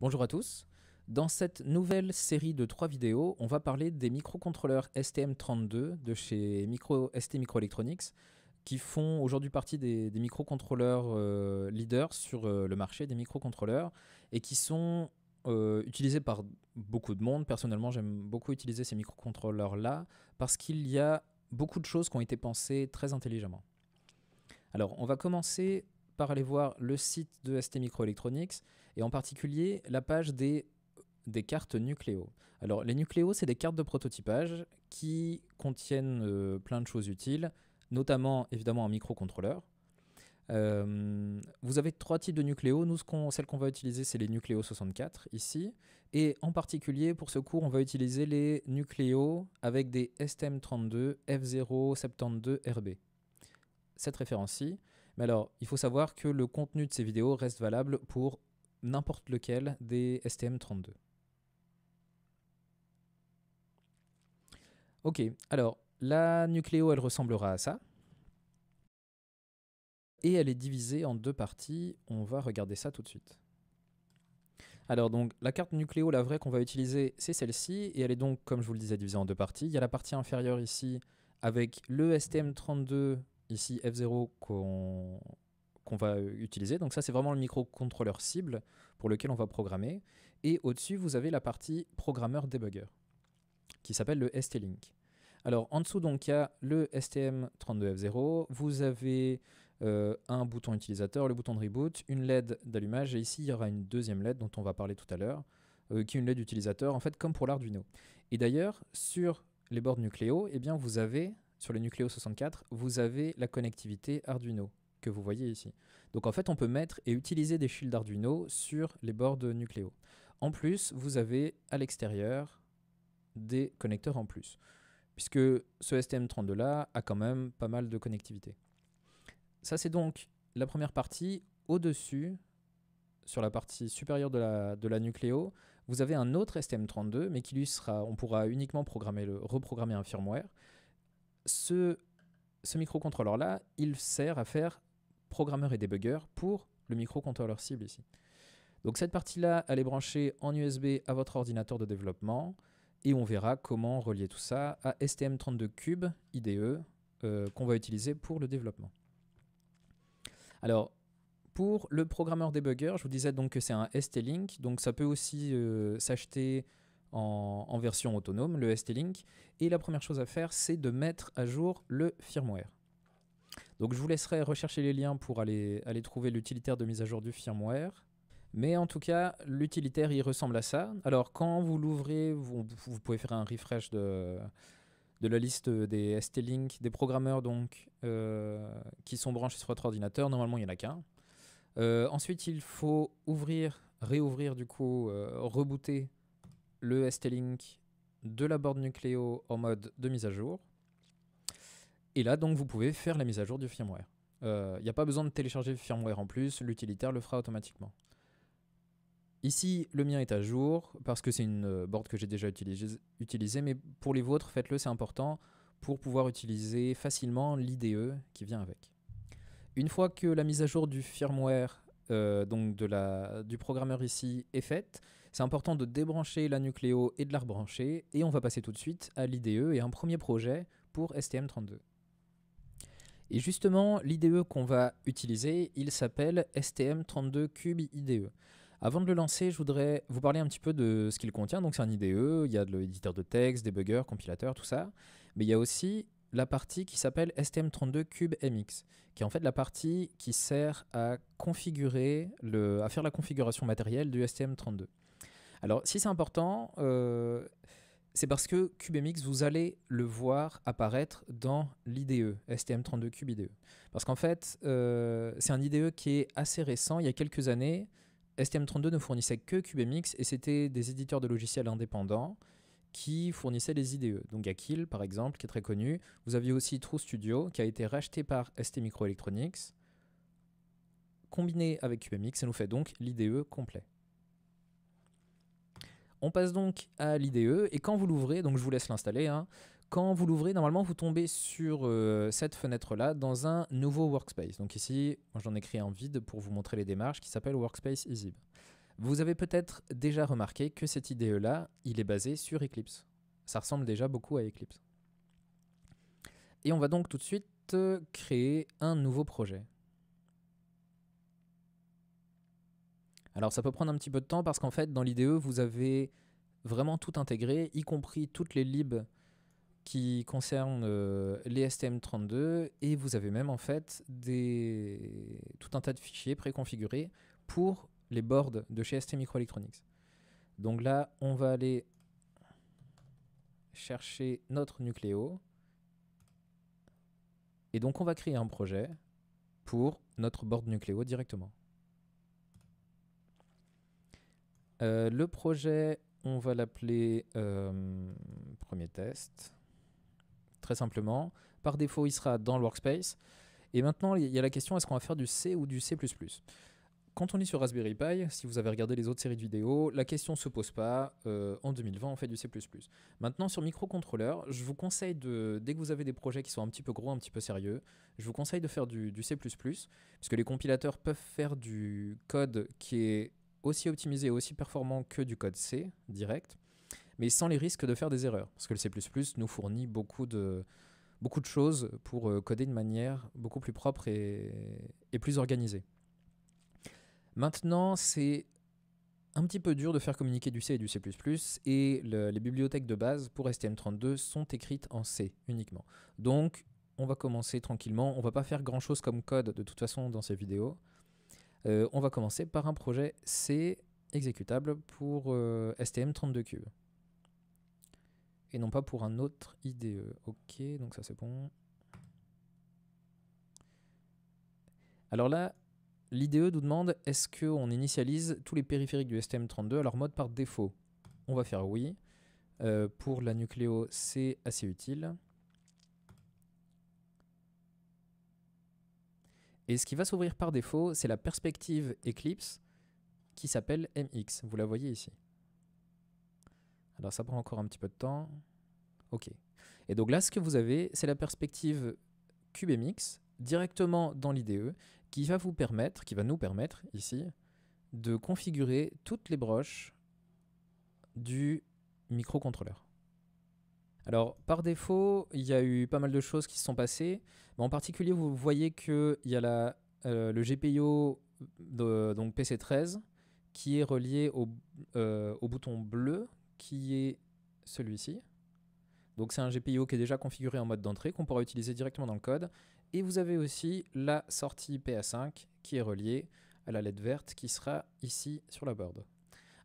Bonjour à tous. Dans cette nouvelle série de 3 vidéos, on va parler des microcontrôleurs STM32 de chez ST Microelectronics qui font aujourd'hui partie des microcontrôleurs leaders sur le marché des microcontrôleurs et qui sont utilisés par beaucoup de monde. Personnellement, j'aime beaucoup utiliser ces microcontrôleurs-là parce qu'il y a beaucoup de choses qui ont été pensées très intelligemment. Alors, on va commencer par aller voir le site de ST Microelectronics et en particulier la page des cartes Nucléo. Alors, les Nucléo, c'est des cartes de prototypage qui contiennent plein de choses utiles, notamment évidemment un microcontrôleur. Vous avez 3 types de Nucléo. Nous, celles qu'on va utiliser, c'est les Nucléo 64 ici. Et en particulier, pour ce cours, on va utiliser les Nucléo avec des STM32 F072RB. Cette référence-ci. Mais alors, il faut savoir que le contenu de ces vidéos reste valable pour n'importe lequel des STM32. Ok, alors la Nucléo, elle ressemblera à ça. Et elle est divisée en 2 parties. On va regarder ça tout de suite. Alors donc la carte Nucléo, la vraie qu'on va utiliser, c'est celle-ci. Et elle est donc, comme je vous le disais, divisée en 2 parties. Il y a la partie inférieure ici avec le STM32, ici F0 qu'on va utiliser. Donc ça, c'est vraiment le microcontrôleur cible pour lequel on va programmer. Et au-dessus, vous avez la partie programmeur debugger qui s'appelle le ST-Link. Alors en dessous, donc, il y a le STM32F0. Vous avez un bouton utilisateur, le bouton de reboot, une LED d'allumage. Et ici, il y aura une deuxième LED dont on va parler tout à l'heure, qui est une LED utilisateur, en fait, comme pour l'Arduino. Et d'ailleurs, sur les bords Nucléo, eh bien, vous avez, sur les Nucléo 64, vous avez la connectivité Arduino que vous voyez ici. Donc en fait, on peut mettre et utiliser des shields Arduino sur les bords de Nucléo. En plus, vous avez à l'extérieur des connecteurs en plus, puisque ce STM32 là a quand même pas mal de connectivité. Ça, c'est donc la première partie. Au-dessus, sur la partie supérieure de la Nucléo, vous avez un autre STM32, mais qui lui sera, on pourra uniquement reprogrammer un firmware. Ce microcontrôleur là, il sert à faire programmeur et debugger pour le microcontrôleur cible ici. Donc cette partie-là, elle est branchée en USB à votre ordinateur de développement et on verra comment relier tout ça à STM32Cube IDE qu'on va utiliser pour le développement. Alors, pour le programmeur debugger, je vous disais donc que c'est un ST-Link, donc ça peut aussi s'acheter en version autonome, le ST-Link. Et la première chose à faire, c'est de mettre à jour le firmware. Donc je vous laisserai rechercher les liens pour aller trouver l'utilitaire de mise à jour du firmware. Mais en tout cas, l'utilitaire, il ressemble à ça. Alors quand vous l'ouvrez, vous pouvez faire un refresh de la liste des ST-Link, des programmeurs donc, qui sont branchés sur votre ordinateur. Normalement, il n'y en a qu'un. Ensuite, il faut réouvrir du coup, rebooter le ST-Link de la board Nucléo en mode de mise à jour. Et là, donc, vous pouvez faire la mise à jour du firmware. Il n'y a pas besoin de télécharger le firmware en plus, l'utilitaire le fera automatiquement. Ici, le mien est à jour parce que c'est une board que j'ai déjà utilisée, mais pour les vôtres, faites-le, c'est important pour pouvoir utiliser facilement l'IDE qui vient avec. Une fois que la mise à jour du firmware, donc du programmeur ici, est faite, c'est important de débrancher la Nucléo et de la rebrancher, et on va passer tout de suite à l'IDE et un premier projet pour STM32. Et justement, l'IDE qu'on va utiliser, il s'appelle STM32Cube IDE. Avant de le lancer, je voudrais vous parler un petit peu de ce qu'il contient. Donc c'est un IDE, il y a de l'éditeur de texte, debugger, compilateur, tout ça. Mais il y a aussi la partie qui s'appelle STM32Cube MX, qui est en fait la partie qui sert à faire la configuration matérielle du STM32. Alors si c'est important, c'est parce que CubeMX, vous allez le voir apparaître dans l'IDE, STM32Cube IDE. Parce qu'en fait, c'est un IDE qui est assez récent, il y a quelques années. STM32 ne fournissait que CubeMX et c'était des éditeurs de logiciels indépendants qui fournissaient les IDE. Donc il y a Kill par exemple qui est très connu. Vous aviez aussi TrueStudio qui a été racheté par ST Microelectronics. Combiné avec CubeMX, ça nous fait donc l'IDE complet. On passe donc à l'IDE et quand vous l'ouvrez, donc je vous laisse l'installer, hein, quand vous l'ouvrez, normalement vous tombez sur cette fenêtre-là dans un nouveau workspace. Donc ici, moi j'en ai créé un vide pour vous montrer les démarches qui s'appelle Workspace Easy. Vous avez peut-être déjà remarqué que cette IDE-là, il est basé sur Eclipse. Ça ressemble déjà beaucoup à Eclipse. Et on va donc tout de suite créer un nouveau projet. Alors ça peut prendre un petit peu de temps parce qu'en fait dans l'IDE vous avez vraiment tout intégré, y compris toutes les libs qui concernent les STM32 et vous avez même en fait tout un tas de fichiers préconfigurés pour les boards de chez ST Microelectronics. Donc là on va aller chercher notre Nucléo et donc on va créer un projet pour notre board Nucléo directement. Le projet, on va l'appeler premier test, très simplement. Par défaut, il sera dans le workspace. Et maintenant, il y a la question, est-ce qu'on va faire du C ou du C++? Quand on est sur Raspberry Pi, si vous avez regardé les autres séries de vidéos, la question ne se pose pas. En 2020, on fait du C++. Maintenant, sur microcontrôleur, je vous conseille, dès que vous avez des projets qui sont un petit peu gros, un petit peu sérieux, je vous conseille de faire du C++, puisque les compilateurs peuvent faire du code qui est aussi optimisé et aussi performant que du code C direct, mais sans les risques de faire des erreurs, parce que le C++ nous fournit beaucoup de choses pour coder de manière beaucoup plus propre et plus organisée. Maintenant, c'est un petit peu dur de faire communiquer du C et du C++, et les bibliothèques de base pour STM32 sont écrites en C uniquement. Donc, on va commencer tranquillement. On va pas faire grand-chose comme code de toute façon dans ces vidéos. On va commencer par un projet C exécutable pour STM32Cube. Et non pas pour un autre IDE. Ok, donc ça c'est bon. Alors là, l'IDE nous demande est-ce qu'on initialise tous les périphériques du STM32. Alors mode par défaut, on va faire oui. Pour la Nucléo, c'est assez utile. Et ce qui va s'ouvrir par défaut, c'est la perspective Eclipse qui s'appelle MX. Vous la voyez ici. Alors ça prend encore un petit peu de temps. Ok. Et donc là, ce que vous avez, c'est la perspective CubeMX directement dans l'IDE qui va nous permettre ici de configurer toutes les broches du microcontrôleur. Alors par défaut, il y a eu pas mal de choses qui se sont passées. Mais en particulier, vous voyez qu'il y a le GPIO donc PC13 qui est relié au bouton bleu qui est celui-ci. Donc c'est un GPIO qui est déjà configuré en mode d'entrée qu'on pourra utiliser directement dans le code. Et vous avez aussi la sortie PA5 qui est reliée à la LED verte qui sera ici sur la board.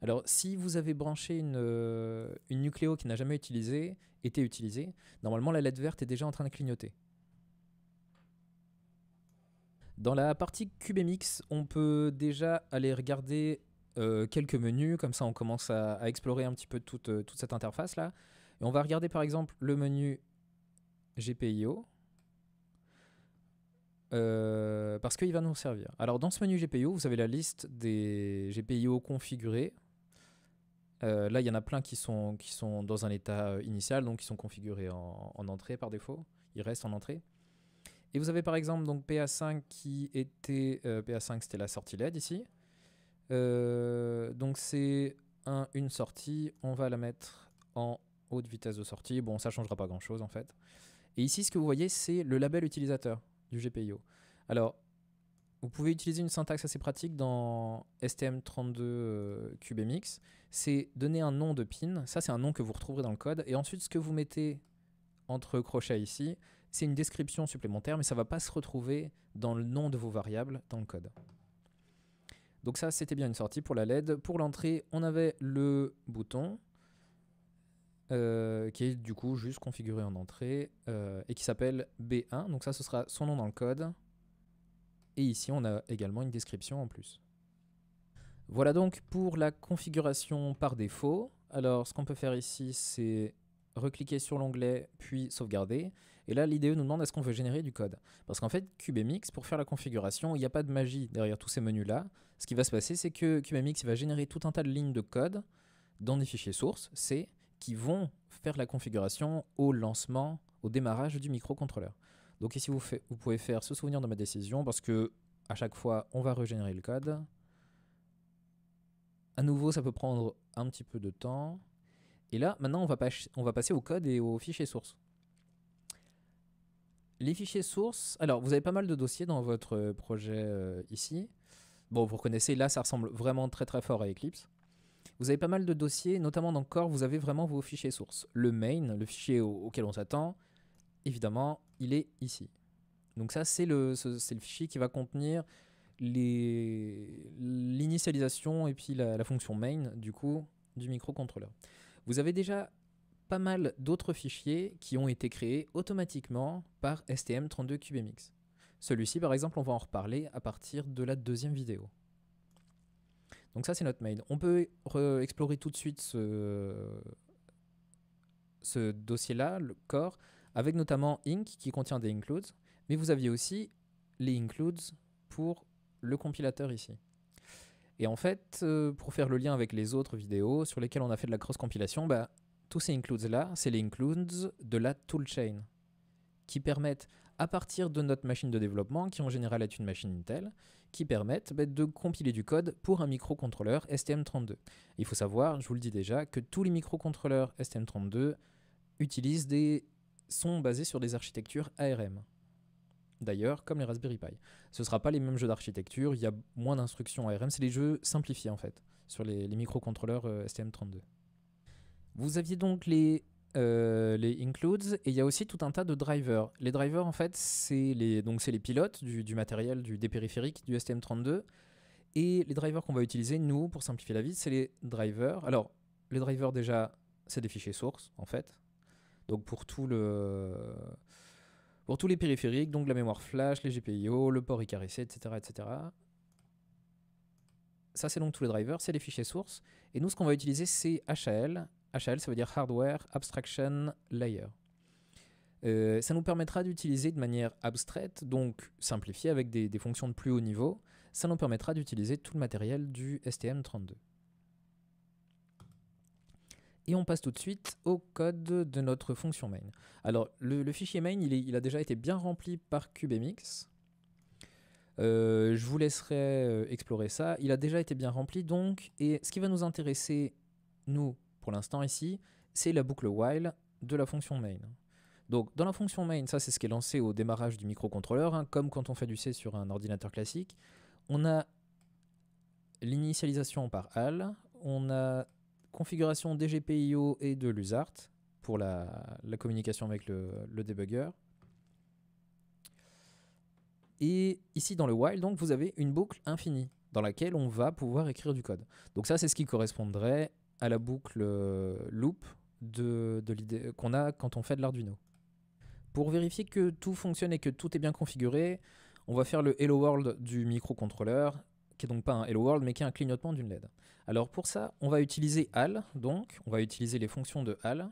Alors si vous avez branché une Nucléo qui n'a jamais été utilisée, normalement la LED verte est déjà en train de clignoter. Dans la partie CubeMX, on peut déjà aller regarder quelques menus, comme ça on commence à explorer un petit peu toute cette interface là. Et on va regarder par exemple le menu GPIO, parce qu'il va nous servir. Alors dans ce menu GPIO, vous avez la liste des GPIO configurés. Là, il y en a plein qui sont dans un état initial, donc qui sont configurés en entrée par défaut. Ils restent en entrée. Et vous avez par exemple donc PA5 qui était... PA5 c'était la sortie LED ici. Donc c'est une sortie, on va la mettre en haute vitesse de sortie. Bon, ça ne changera pas grand chose en fait. Et ici, ce que vous voyez, c'est le label utilisateur du GPIO. Alors, vous pouvez utiliser une syntaxe assez pratique dans STM32 CubeMX. C'est donner un nom de pin. Ça, c'est un nom que vous retrouverez dans le code. Et ensuite, ce que vous mettez entre crochets ici, c'est une description supplémentaire, mais ça ne va pas se retrouver dans le nom de vos variables dans le code. Donc ça, c'était bien une sortie pour la LED. Pour l'entrée, on avait le bouton qui est du coup juste configuré en entrée et qui s'appelle B1. Donc ça, ce sera son nom dans le code. Et ici, on a également une description en plus. Voilà donc pour la configuration par défaut. Alors, ce qu'on peut faire ici, c'est recliquer sur l'onglet, puis sauvegarder. Et là, l'IDE nous demande est-ce qu'on veut générer du code. Parce qu'en fait, CubeMX, pour faire la configuration, il n'y a pas de magie derrière tous ces menus-là. Ce qui va se passer, c'est que CubeMX va générer tout un tas de lignes de code dans des fichiers sources, C, qui vont faire la configuration au lancement, au démarrage du microcontrôleur. Donc ici, vous pouvez faire se souvenir de ma décision parce que à chaque fois, on va régénérer le code. À nouveau, ça peut prendre un petit peu de temps. Et là, maintenant, on va passer au code et aux fichiers sources. Les fichiers sources, alors vous avez pas mal de dossiers dans votre projet ici. Bon, vous reconnaissez, là, ça ressemble vraiment très très fort à Eclipse. Vous avez pas mal de dossiers, notamment dans Core, vous avez vraiment vos fichiers sources. Le main, le fichier auquel on s'attend, évidemment, il est ici. Donc ça, c'est le fichier qui va contenir l'initialisation et puis la fonction main, du coup, du microcontrôleur. Vous avez déjà pas mal d'autres fichiers qui ont été créés automatiquement par STM32CubeMX. Celui-ci, par exemple, on va en reparler à partir de la deuxième vidéo. Donc ça, c'est notre main. On peut explorer tout de suite ce dossier-là, le core, avec notamment inc qui contient des includes, mais vous aviez aussi les includes pour le compilateur ici. Et en fait, pour faire le lien avec les autres vidéos sur lesquelles on a fait de la cross-compilation, tous ces includes-là, c'est les includes de la toolchain, qui permettent, à partir de notre machine de développement, qui en général est une machine Intel, qui permettent de compiler du code pour un microcontrôleur STM32. Il faut savoir, je vous le dis déjà, que tous les microcontrôleurs STM32 sont basés sur des architectures ARM. D'ailleurs, comme les Raspberry Pi. Ce ne sera pas les mêmes jeux d'architecture, il y a moins d'instructions ARM, c'est des jeux simplifiés en fait, sur les microcontrôleurs STM32. Vous aviez donc les includes, et il y a aussi tout un tas de drivers. Les drivers, en fait, c'est les pilotes du matériel, des périphériques du STM32. Et les drivers qu'on va utiliser, nous, pour simplifier la vie, c'est les drivers. Alors, les drivers, déjà, c'est des fichiers sources, en fait. Donc, pour tous les périphériques, donc la mémoire flash, les GPIO, le port ICRC, etc., etc. Ça, c'est donc tous les drivers, c'est les fichiers sources. Et nous, ce qu'on va utiliser, c'est HAL. HAL, ça veut dire Hardware Abstraction Layer. Ça nous permettra d'utiliser de manière abstraite, donc simplifiée avec des fonctions de plus haut niveau, ça nous permettra d'utiliser tout le matériel du STM32. Et on passe tout de suite au code de notre fonction main. Alors, le fichier main, il a déjà été bien rempli par CubeMX. Je vous laisserai explorer ça. Il a déjà été bien rempli, donc, et ce qui va nous intéresser, nous, pour l'instant ici, c'est la boucle while de la fonction main. Donc, dans la fonction main, ça c'est ce qui est lancé au démarrage du microcontrôleur, hein, comme quand on fait du C sur un ordinateur classique. On a l'initialisation par HAL, on a configuration des GPIO et de l'USART pour la communication avec le debugger. Et ici dans le while, donc, vous avez une boucle infinie dans laquelle on va pouvoir écrire du code. Donc ça, c'est ce qui correspondrait à la boucle loop qu'on a quand on fait de l'Arduino. Pour vérifier que tout fonctionne et que tout est bien configuré, on va faire le Hello World du microcontrôleur, qui est donc pas un Hello World, mais qui est un clignotement d'une LED. Alors pour ça, on va utiliser HAL, donc on va utiliser les fonctions de HAL.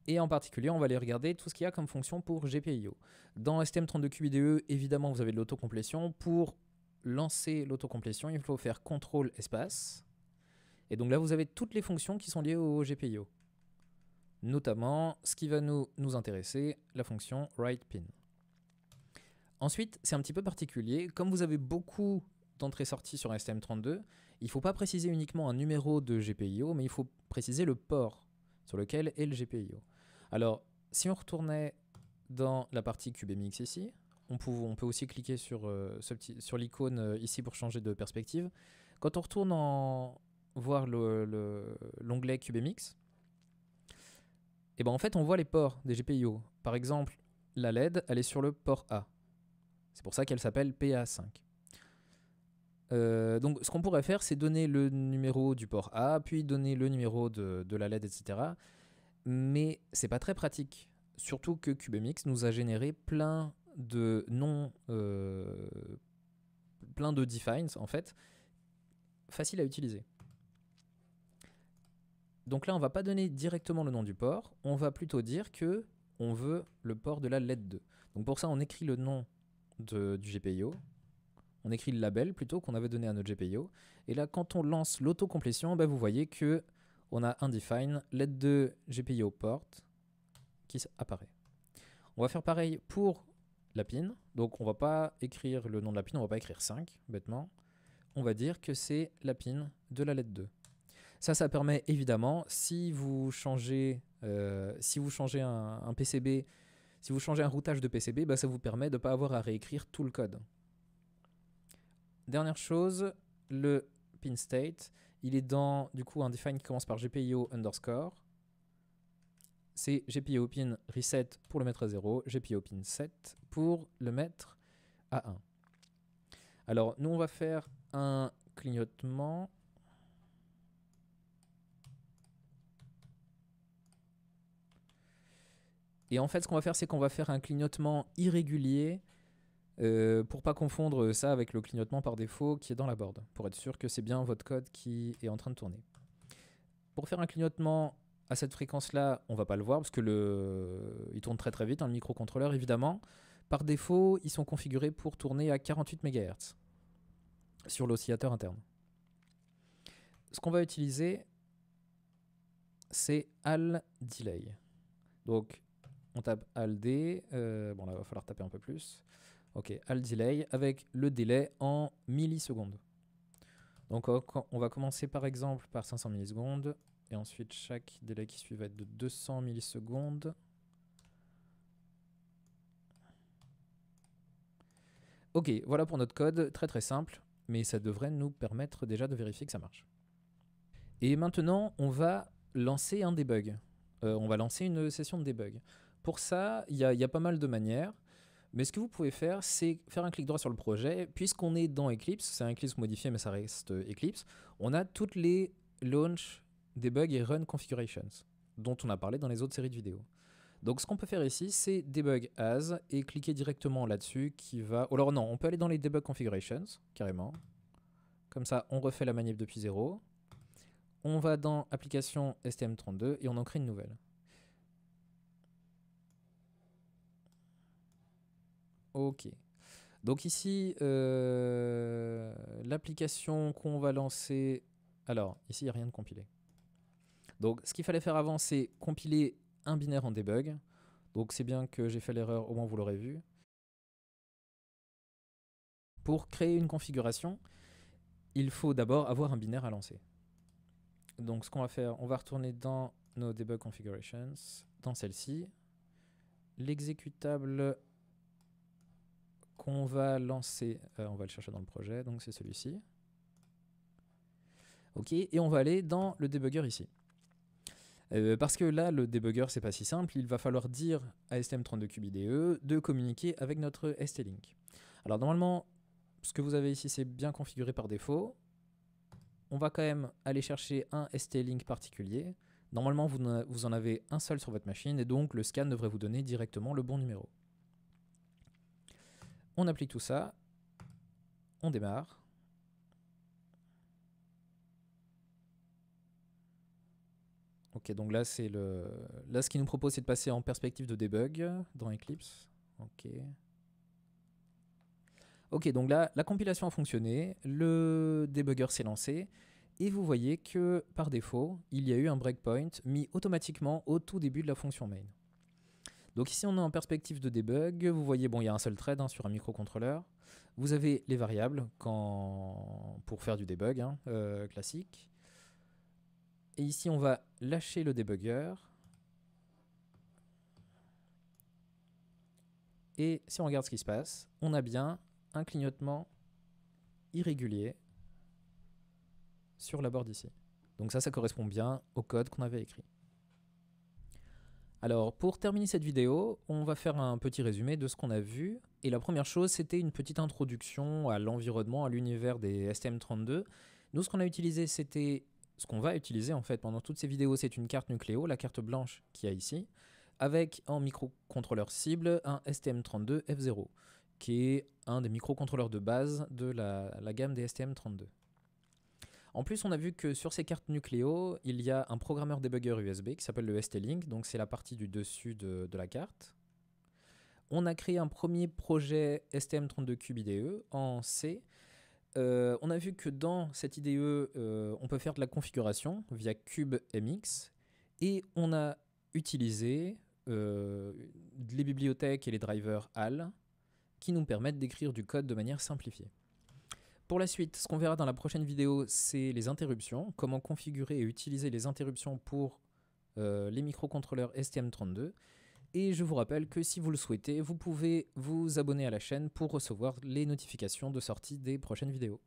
Et en particulier, on va aller regarder tout ce qu'il y a comme fonction pour GPIO. Dans STM32CubeIDE, évidemment, vous avez de l'autocomplétion. Pour lancer l'autocomplétion, il faut faire CTRL espace. Et donc là, vous avez toutes les fonctions qui sont liées au GPIO. Notamment, ce qui va nous intéresser, la fonction WritePin. Ensuite, c'est un petit peu particulier. Comme vous avez beaucoup d'entrées-sorties sur STM32, il ne faut pas préciser uniquement un numéro de GPIO, mais il faut préciser le port sur lequel est le GPIO. Alors, si on retournait dans la partie CubeMX ici, on peut aussi cliquer sur l'icône ici pour changer de perspective. Quand on retourne voir l'onglet CubeMX, et en fait, on voit les ports des GPIO. Par exemple, la LED, elle est sur le port A. C'est pour ça qu'elle s'appelle PA5. Donc, ce qu'on pourrait faire, c'est donner le numéro du port A, puis donner le numéro de la LED, etc. Mais c'est pas très pratique. Surtout que CubeMX nous a généré plein de plein de defines, en fait, faciles à utiliser. Donc là, on va pas donner directement le nom du port, on va plutôt dire que on veut le port de la LED 2. Donc pour ça, on écrit le nom du GPIO, on écrit le label plutôt qu'on avait donné à notre GPIO, et là, quand on lance l'autocomplétion, vous voyez que on a un define LED 2 GPIO port qui apparaît. On va faire pareil pour la pin, donc on va pas écrire le nom de la pin, on va pas écrire 5, bêtement. on va dire que c'est la pin de la LED 2. Ça permet évidemment, si vous changez un PCB, si vous changez un routage de PCB, bah, ça vous permet de ne pas avoir à réécrire tout le code. Dernière chose, le pin state, il est dans du coup un define qui commence par GPIO underscore. C'est GPIO pin reset pour le mettre à 0, GPIO pin set pour le mettre à 1. Alors nous on va faire un clignotement. Et en fait ce qu'on va faire, c'est qu'on va faire un clignotement irrégulier pour pas confondre ça avec le clignotement par défaut qui est dans la board, pour être sûr que c'est bien votre code qui est en train de tourner. Pour faire un clignotement à cette fréquence-là, on va pas le voir parce que il tourne très très vite, le microcontrôleur évidemment. Par défaut, ils sont configurés pour tourner à 48 MHz sur l'oscillateur interne. Ce qu'on va utiliser, c'est Al Delay. Donc, on tape Al D. Bon, là, il va falloir taper un peu plus. Ok, Al Delay avec le délai en millisecondes. Donc, on va commencer par exemple par 500 millisecondes. Et ensuite, chaque délai qui suit va être de 200 millisecondes. Ok, voilà pour notre code, très très simple, mais ça devrait nous permettre déjà de vérifier que ça marche. Et maintenant, on va lancer un debug. On va lancer une session de debug. Pour ça, il y a pas mal de manières, mais ce que vous pouvez faire, c'est faire un clic droit sur le projet. Puisqu'on est dans Eclipse, c'est un Eclipse modifié, mais ça reste Eclipse, on a toutes les launch, debug et run configurations, dont on a parlé dans les autres séries de vidéos. Donc ce qu'on peut faire ici, c'est debug as et cliquer directement là-dessus qui va... Alors non, on peut aller dans les debug configurations, carrément. Comme ça, on refait la manip depuis 0. On va dans application STM32 et on en crée une nouvelle. Ok. Donc ici, l'application qu'on va lancer... Alors, ici, il n'y a rien de compilé. Donc ce qu'il fallait faire avant, c'est compiler un binaire en debug. Donc c'est bien que j'ai fait l'erreur, au moins vous l'aurez vu. Pour créer une configuration, il faut d'abord avoir un binaire à lancer. Donc ce qu'on va faire, on va retourner dans nos debug configurations, dans celle-ci. L'exécutable qu'on va lancer, on va le chercher dans le projet, donc c'est celui-ci. Ok, et on va aller dans le debugger ici. Parce que là, le debugger, c'est pas si simple, il va falloir dire à STM32Cube IDE de communiquer avec notre ST-Link. Alors normalement, ce que vous avez ici, c'est bien configuré par défaut. On va quand même aller chercher un ST-Link particulier. Normalement, vous en avez un seul sur votre machine et donc le scan devrait vous donner directement le bon numéro. On applique tout ça, on démarre. Ok, donc là, là ce qu'il nous propose, c'est de passer en perspective de debug dans Eclipse. Ok. Ok, donc là, la compilation a fonctionné, le debugger s'est lancé, et vous voyez que par défaut, il y a eu un breakpoint mis automatiquement au tout début de la fonction main. Donc ici, on est en perspective de debug. Vous voyez, bon, il y a un seul thread sur un microcontrôleur. Vous avez les variables pour faire du debug classique. Et ici, on va lâcher le debugger. Et si on regarde ce qui se passe, on a bien un clignotement irrégulier sur la board ici. Donc ça correspond bien au code qu'on avait écrit. Alors, pour terminer cette vidéo, on va faire un petit résumé de ce qu'on a vu. Et la première chose, c'était une petite introduction à l'environnement, à l'univers des STM32. Nous, ce qu'on a utilisé, c'était... Ce qu'on va utiliser, en fait, pendant toutes ces vidéos, c'est une carte Nucléo, la carte blanche qu'il y a ici, avec en microcontrôleur cible un STM32F0, qui est un des microcontrôleurs de base de la gamme des STM32. En plus, on a vu que sur ces cartes Nucléo, il y a un programmeur debugger USB qui s'appelle le ST-Link, donc c'est la partie du dessus de la carte. On a créé un premier projet STM32Cube IDE en C. On a vu que dans cette IDE, on peut faire de la configuration via CubeMX, et on a utilisé les bibliothèques et les drivers HAL qui nous permettent d'écrire du code de manière simplifiée. Pour la suite, ce qu'on verra dans la prochaine vidéo, c'est les interruptions, comment configurer et utiliser les interruptions pour les microcontrôleurs STM32. Et je vous rappelle que si vous le souhaitez, vous pouvez vous abonner à la chaîne pour recevoir les notifications de sortie des prochaines vidéos.